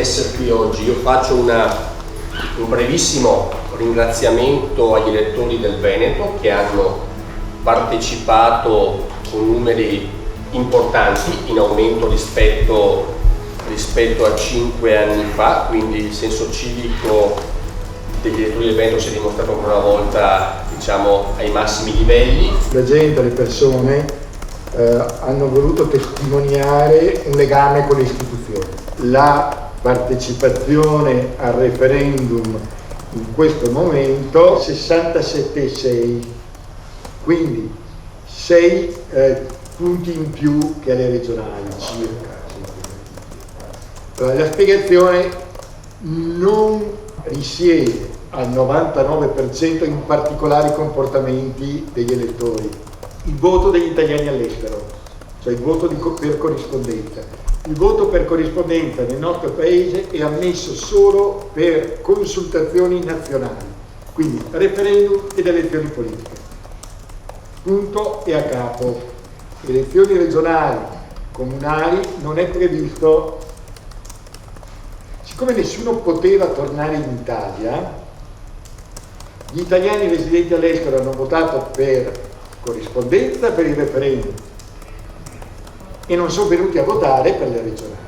essere qui oggi. Io faccio un brevissimo ringraziamento agli elettori del Veneto che hanno partecipato con numeri importanti, in aumento rispetto a 5 anni fa, quindi il senso civico degli elettori del Veneto si è dimostrato ancora una volta, diciamo, ai massimi livelli. La gente, le persone hanno voluto testimoniare un legame con le istituzioni. La partecipazione al referendum in questo momento 67,6, quindi 6 punti in più che alle regionali circa. La spiegazione non risiede al 99% in particolari comportamenti degli elettori. Il voto degli italiani all'estero, cioè il voto per corrispondenza. Il voto per corrispondenza nel nostro paese è ammesso solo per consultazioni nazionali, quindi referendum ed elezioni politiche. Punto e a capo. Elezioni regionali, comunali non è previsto. Siccome nessuno poteva tornare in Italia, gli italiani residenti all'estero hanno votato per corrispondenza per il referendum e non sono venuti a votare per le regionali.